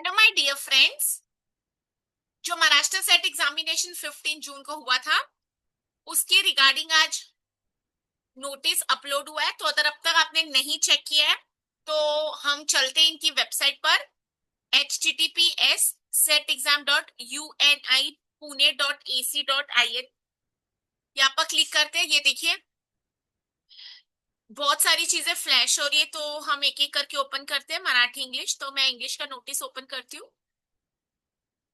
Hello my dear friends. जो Maharashtra set examination 15 जून को हुआ था उसके रिगार्डिंग आज नोटिस अपलोड हुआ है। तो अगर अब तक आपने नहीं चेक किया है तो हम चलते हैं इनकी वेबसाइट पर https setexam.uni.pune.ac.in। यहाँ पर क्लिक करते हैं। ये देखिए बहुत सारी चीजें फ्लैश हो रही है तो हम एक एक करके ओपन करते हैं। मराठी इंग्लिश, तो मैं इंग्लिश का नोटिस ओपन करती हूँ।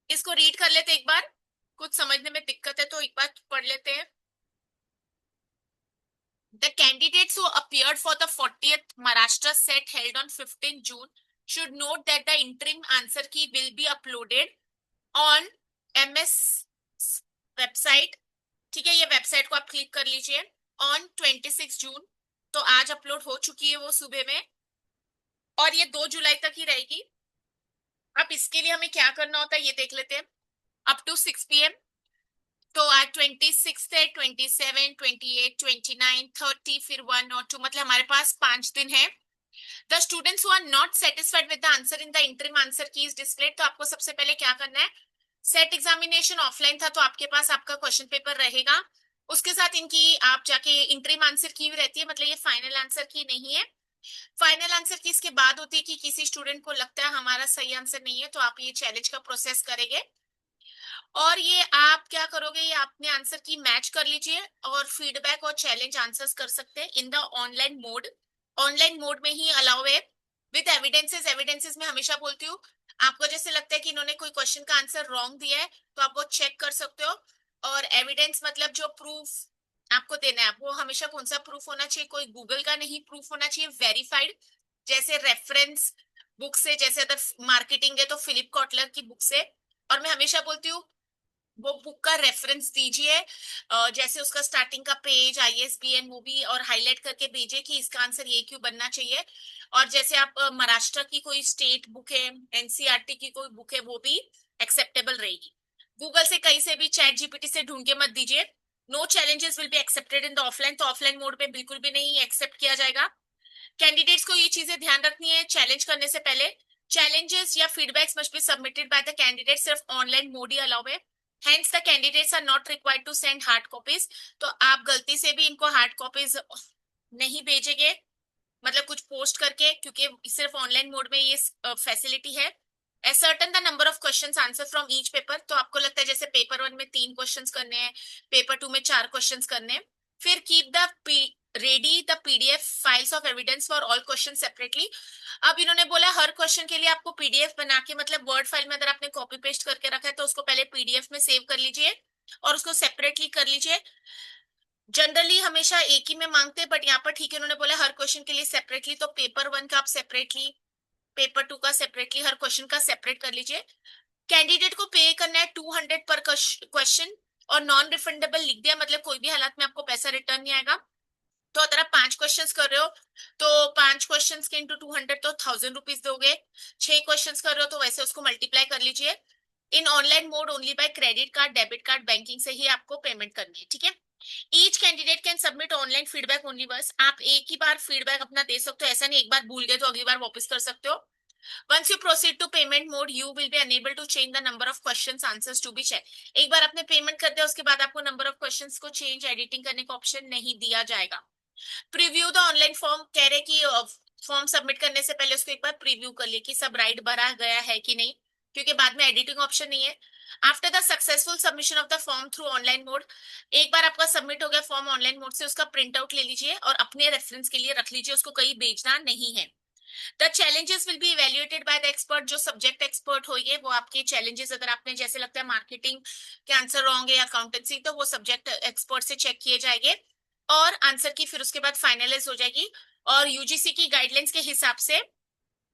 इसको रीड कर लेते हैं एक बार। कुछ समझने में दिक्कत है तो एक बार पढ़ लेते हैं। The candidates who appeared for the 40th Maharashtra set held on 15 June should note that the interim answer key will be uploaded on MS website। ठीक है, ये वेबसाइट को आप क्लिक कर लीजिए। ऑन 26 जून, तो आज अपलोड हो चुकी है वो सुबह में, और ये 2 जुलाई तक ही रहेगी। अब इसके लिए हमें क्या करना होता है ये देख लेते हैं। Up to 6 PM। तो आज 26 है, 27, 28, 29, 30, फिर 1 और 2, मतलब हमारे पास 5 दिन है। The students who are not satisfied with the answer in the interim answer key is displayed. तो आपको सबसे पहले क्या करना है, सेट एग्जामिनेशन ऑफलाइन था तो आपके पास आपका क्वेश्चन पेपर रहेगा, उसके साथ इनकी आप जाके इंटरिम आंसर की भी रहती है, मतलब ये फाइनल आंसर की नहीं है। फाइनल आंसर की इसके बाद होती है कि किसी स्टूडेंट को लगता है हमारा सही आंसर नहीं है तो आप ये चैलेंज का प्रोसेस करेंगे, और ये आप क्या करोगे, ये अपने आंसर की मैच कर लीजिए और फीडबैक और चैलेंज आंसर्स कर सकते हैं in the online mode. Online mode में ही अलाउ है विद एविडेंसेस। एविडेंसेस में हमेशा बोलती हूँ, आपको जैसे लगता है कि इन्होंने कोई क्वेश्चन का आंसर रॉन्ग दिया है तो आप वो चेक कर सकते हो। और एविडेंस मतलब जो प्रूफ आपको देना है वो हमेशा कौन सा प्रूफ होना चाहिए, कोई गूगल का नहीं, प्रूफ होना चाहिए वेरीफाइड। जैसे रेफरेंस बुक से, जैसे अगर मार्केटिंग है तो फिलिप कॉटलर की बुक से। और मैं हमेशा बोलती हूँ वो बुक का रेफरेंस दीजिए, जैसे उसका स्टार्टिंग का पेज, आईएसबीएन, वो भी, और हाईलाइट करके भेजिए कि इसका आंसर ये क्यों बनना चाहिए। और जैसे आप महाराष्ट्र की कोई स्टेट बुक है, एनसीईआरटी की कोई बुक है, वो भी एक्सेप्टेबल रहेगी। गूगल से कहीं से भी, चैट जीपीटी से ढूंढ के मत दीजिए। No challenges will be accepted in the offline. तो ऑफलाइन मोड पे बिल्कुल भी नहीं एक्सेप्ट किया जाएगा। कैंडिडेट्स को ये चीजें ध्यान रखनी है चैलेंज करने से पहले। चैलेंजेस या feedbacks must be submitted by the candidate, सिर्फ ऑनलाइन मोड ही अलाउ है। Hence the candidates are not required to send hard copies. तो आप गलती से भी इनको हार्ड कॉपीज नहीं भेजेंगे, मतलब कुछ पोस्ट करके, क्योंकि सिर्फ ऑनलाइन मोड में ये फैसिलिटी है। Ascertain the number of questions answer from each paper. तो आपको लगता है जैसे पेपर 1 में 3 क्वेश्चंस करने हैं, पेपर 2 में 4 क्वेश्चंस करने हैं। फिर keep the ready the PDF files of evidence for all question separately. अब इन्होंने बोला हर क्वेश्चन के लिए आपको पीडीएफ बना के, मतलब वर्ड फाइल में अगर आपने कॉपी पेस्ट करके रखा है तो उसको पहले पीडीएफ में सेव कर लीजिए और उसको सेपरेटली कर लीजिए। जनरली हमेशा एक ही में मांगते हैं, बट यहाँ पर ठीक है, उन्होंने बोला हर क्वेश्चन के लिए सेपरेटली। तो पेपर 1 का आप सेपरेटली, पेपर 2 का सेपरेटली, हर क्वेश्चन का सेपरेट कर लीजिए। कैंडिडेट को पे करना है 200 पर क्वेश्चन, और नॉन रिफंडेबल लिख दिया, मतलब कोई भी हालत में आपको पैसा रिटर्न नहीं आएगा। तो अगर आप 5 क्वेश्चंस कर रहे हो तो 5 क्वेश्चंस के इंटू 200 तो 1000 रुपीज दोगे। 6 क्वेश्चंस कर रहे हो तो वैसे उसको मल्टीप्लाई कर लीजिए। In online mode only by credit card, debit card, banking से ही आपको पेमेंट करनी है, ठीक है। Each candidate can submit online feedback only. बस आप एक ही बार फीडबैक अपना दे सकते हो, ऐसा नहीं एक बार भूल गए तो अगली बार वापस कर सकते हो। Once you proceed to payment mode, you will be unable to change the number of questions answers to be checked। एक बार आपने पेमेंट कर दिया उसके बाद आपको नंबर ऑफ क्वेश्चंस को चेंज, एडिटिंग करने का ऑप्शन नहीं दिया जाएगा। प्रीव्यू द ऑनलाइन फॉर्म, कह रहे कि फॉर्म सबमिट करने से पहले उसको एक बार प्रीव्यू कर लिए कि सब राइट भरा गया है कि नहीं, क्योंकि बाद में एडिटिंग ऑप्शन नहीं है। After the successful submission of the form through online mode, एक बार आपका सबमिट हो गया फॉर्म ऑनलाइन मोड से, उसका प्रिंट आउट ले लीजिए और अपने रेफरेंस के लिए रख लीजिए, उसको कहीं भेजना नहीं है। The challenges will be evaluated by the expert. जो सब्जेक्ट एक्सपर्ट होंगे वो आपके चैलेंजेस, अगर आपने जैसे लगता है मार्केटिंग के आंसर रॉन्ग है या अकाउंटेंसी, तो वो सब्जेक्ट एक्सपर्ट से चेक किए जाएंगे और आंसर की फिर उसके बाद फाइनलाइज हो जाएगी, और यूजीसी की गाइडलाइंस के हिसाब से।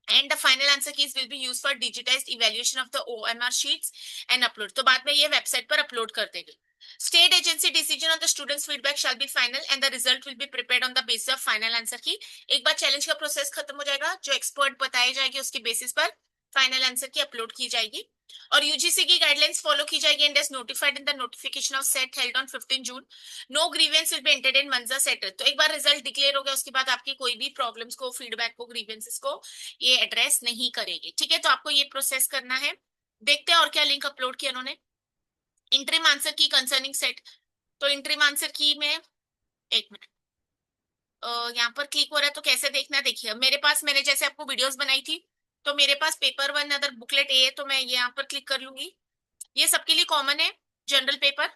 And the final answer keys will be use for digitised evaluation of the OMR sheets and upload. तो बाद में ये वेबसाइट पर अपलोड कर देंगे। State agency decision on the students feedback shall be final and the result will be prepared on the basis of final answer की। एक बार challenge का प्रोसेस खत्म हो जाएगा, जो एक्सपर्ट बताए जाएंगे उसके बेसिस पर फाइनल आंसर की अपलोड की जाएगी और यूजीसी की गाइडलाइंस फॉलो की जाएगी and as notified in the notification of SET held on 15 June no grievance will be entered in once the settle. तो एक बार रिजल्ट डिक्लेयर हो गया उसके बाद आपकी कोई भी प्रॉब्लम्स को, फीडबैक को, ग्रीवेंसेस को ये एड्रेस नहीं करेगी। ठीक है, तो आपको ये प्रोसेस करना है। देखते हैं और क्या लिंक अपलोड किया उन्होंने। इंटरिम आंसर की कंसर्निंग सेट, तो इंटरिम आंसर की में एक मिनट यहाँ पर क्लिक हो रहा है तो कैसे देखना है, देखिए मेरे पास, मैंने जैसे आपको वीडियोस बनाई थी तो मेरे पास पेपर वन अदर बुकलेट ए है तो मैं यहाँ पर क्लिक कर लूंगी। ये सबके लिए कॉमन है, जनरल पेपर।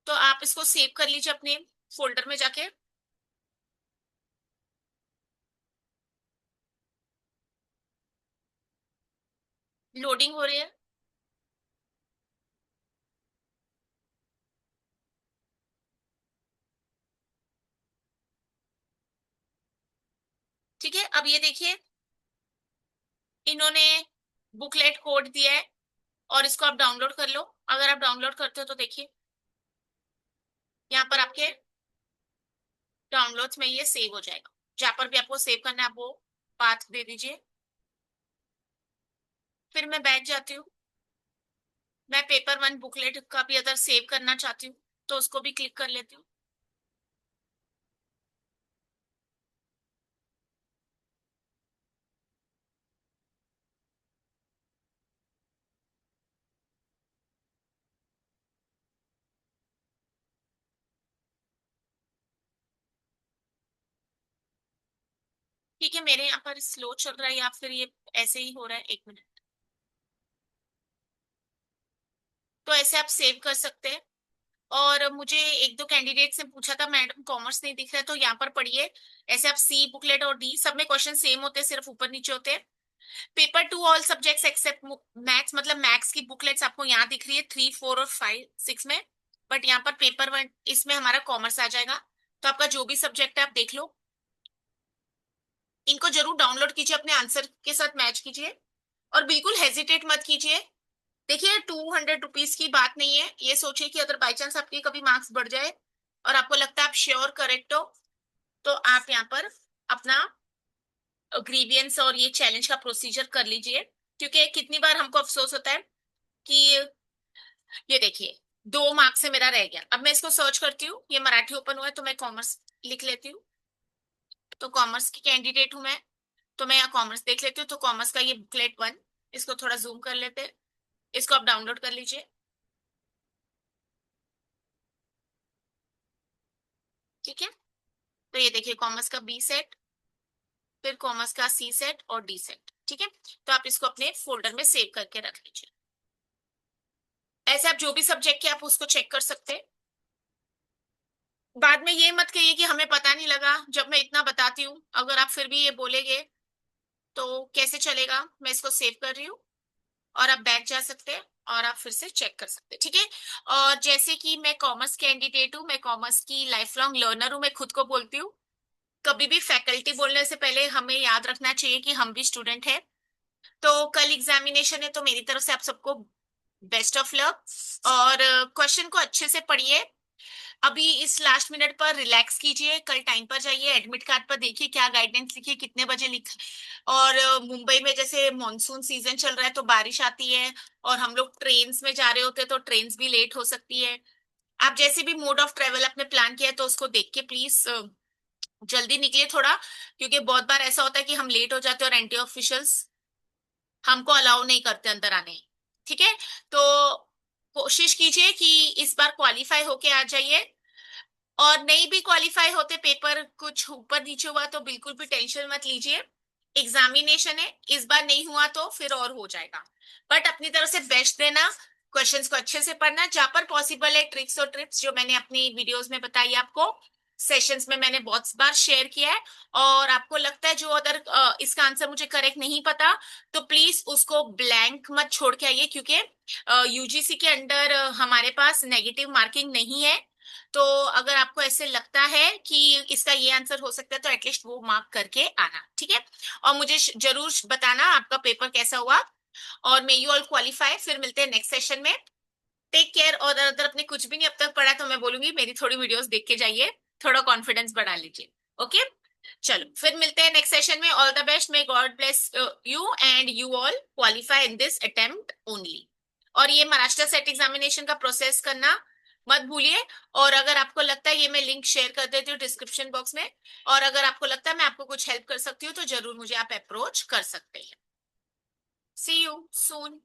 तो आप इसको सेव कर लीजिए अपने फोल्डर में जाके। लोडिंग हो रही है। ठीक है, अब ये देखिए इन्होंने बुकलेट कोड दिया है और इसको आप डाउनलोड कर लो। अगर आप डाउनलोड करते हो तो देखिए यहाँ पर आपके डाउनलोड्स में ये सेव हो जाएगा। जहां पर भी आपको सेव करना है आप वो पाथ दे दीजिए। फिर मैं बैठ जाती हूँ। मैं पेपर वन बुकलेट का भी अगर सेव करना चाहती हूँ तो उसको भी क्लिक कर लेती हूँ। ठीक है, मेरे यहाँ पर स्लो चल रहा है या फिर ये ऐसे ही हो रहा है, एक मिनट। तो ऐसे आप सेव कर सकते हैं। और मुझे एक दो कैंडिडेट से पूछा था मैडम कॉमर्स नहीं दिख रहा है, तो यहाँ पर पढ़िए। ऐसे आप सी बुकलेट और डी सब में क्वेश्चन सेम होते हैं, सिर्फ ऊपर नीचे होते हैं। Paper two all subjects except maths, मतलब मैथ्स की बुकलेट्स आपको यहाँ दिख रही है 3, 4 और 5, 6 में। बट यहाँ पर पेपर वन इसमें हमारा कॉमर्स आ जाएगा। तो आपका जो भी सब्जेक्ट है आप देख लो। इनको जरूर डाउनलोड कीजिए, अपने आंसर के साथ मैच कीजिए और बिल्कुल हेजिटेट मत कीजिए। देखिए 200 रुपीज की बात नहीं है, ये सोचिए कि अगर बाई चांस आपके कभी मार्क्स बढ़ जाए और आपको लगता है आप श्योर करेक्ट हो तो आप यहाँ पर अपना ग्रीवियंस और ये चैलेंज का प्रोसीजर कर लीजिए। क्योंकि कितनी बार हमको अफसोस होता है कि ये देखिए 2 मार्क्स से मेरा रह गया। अब मैं इसको सर्च करती हूँ, ये मराठी ओपन हुआ है तो मैं कॉमर्स लिख लेती हूँ। तो कॉमर्स की कैंडिडेट हूँ मैं, तो मैं यहाँ कॉमर्स देख लेती हूँ। तो कॉमर्स का ये बुकलेट वन, इसको थोड़ा जूम कर लेते हैं। इसको आप डाउनलोड कर लीजिए। ठीक है, तो ये देखिए कॉमर्स का बी सेट, फिर कॉमर्स का सी सेट और डी सेट। ठीक है, तो आप इसको अपने फोल्डर में सेव करके रख लीजिए। ऐसे आप जो भी सब्जेक्ट के आप उसको चेक कर सकते हैं। बाद में ये मत कहिए कि हमें पता नहीं लगा जब मैं इतना बताती हूँ। अगर आप फिर भी ये बोलेंगे तो कैसे चलेगा। मैं इसको सेव कर रही हूँ और आप बैक जा सकते हैं और आप फिर से चेक कर सकते हैं। ठीक है, और जैसे कि मैं कॉमर्स कैंडिडेट हूँ, मैं कॉमर्स की लाइफ लॉन्ग लर्नर हूँ, मैं खुद को बोलती हूँ। कभी भी फैकल्टी बोलने से पहले हमें याद रखना चाहिए कि हम भी स्टूडेंट हैं। तो कल एग्जामिनेशन है तो मेरी तरफ से आप सबको बेस्ट ऑफ लक। और क्वेश्चन को अच्छे से पढ़िए। अभी इस लास्ट मिनट पर रिलैक्स कीजिए, कल टाइम पर जाइए, एडमिट कार्ड पर देखिए क्या गाइडेंस लिखी है, कितने बजे लिख। और मुंबई में जैसे मॉनसून सीजन चल रहा है तो बारिश आती है और हम लोग ट्रेन्स में जा रहे होते हैं तो ट्रेन्स भी लेट हो सकती है। आप जैसे भी मोड ऑफ ट्रेवल अपने प्लान किया है तो उसको देख के प्लीज जल्दी निकलिए थोड़ा। क्योंकि बहुत बार ऐसा होता है कि हम लेट हो जाते हैं और एंटी ऑफिशियल्स हमको अलाउ नहीं करते अंदर आने। ठीक है, तो कोशिश कीजिए कि इस बार क्वालिफाई होके आ जाइए। और नहीं भी क्वालिफाई होते, पेपर कुछ ऊपर नीचे हुआ तो बिल्कुल भी टेंशन मत लीजिए। एग्जामिनेशन है, इस बार नहीं हुआ तो फिर और हो जाएगा। बट अपनी तरफ से बेस्ट देना, क्वेश्चंस को अच्छे से पढ़ना, जहां पर पॉसिबल है ट्रिक्स और टिप्स जो मैंने अपनी वीडियोस में बताई आपको, सेशंस में मैंने बहुत बार शेयर किया है। और आपको लगता है जो अगर इसका आंसर मुझे करेक्ट नहीं पता तो प्लीज उसको ब्लैंक मत छोड़ के आइए। क्योंकि यूजीसी के अंडर हमारे पास नेगेटिव मार्किंग नहीं है। तो अगर आपको ऐसे लगता है कि इसका ये आंसर हो सकता है तो एटलीस्ट वो मार्क करके आना। ठीक है, और मुझे जरूर बताना आपका पेपर कैसा हुआ। और मे यू ऑल क्वालिफाई। फिर मिलते हैं नेक्स्ट सेशन में। Take care. और अगर आपने कुछ भी नहीं अब तक पढ़ा तो मैं बोलूंगी मेरी थोड़ी वीडियोस देख के जाइए, थोड़ा कॉन्फिडेंस बढ़ा लीजिए। ओके, चलो फिर मिलते हैं नेक्स्ट सेशन में। All the best, may God bless you and you all qualify in this attempt only. और ये महाराष्ट्र सेट एग्जामिनेशन का प्रोसेस करना मत भूलिए। और अगर आपको लगता है, ये मैं लिंक शेयर कर देती हूँ डिस्क्रिप्शन बॉक्स में, और अगर आपको लगता है मैं आपको कुछ हेल्प कर सकती हूँ तो जरूर मुझे आप अप्रोच कर सकते हैं। सी यू सून।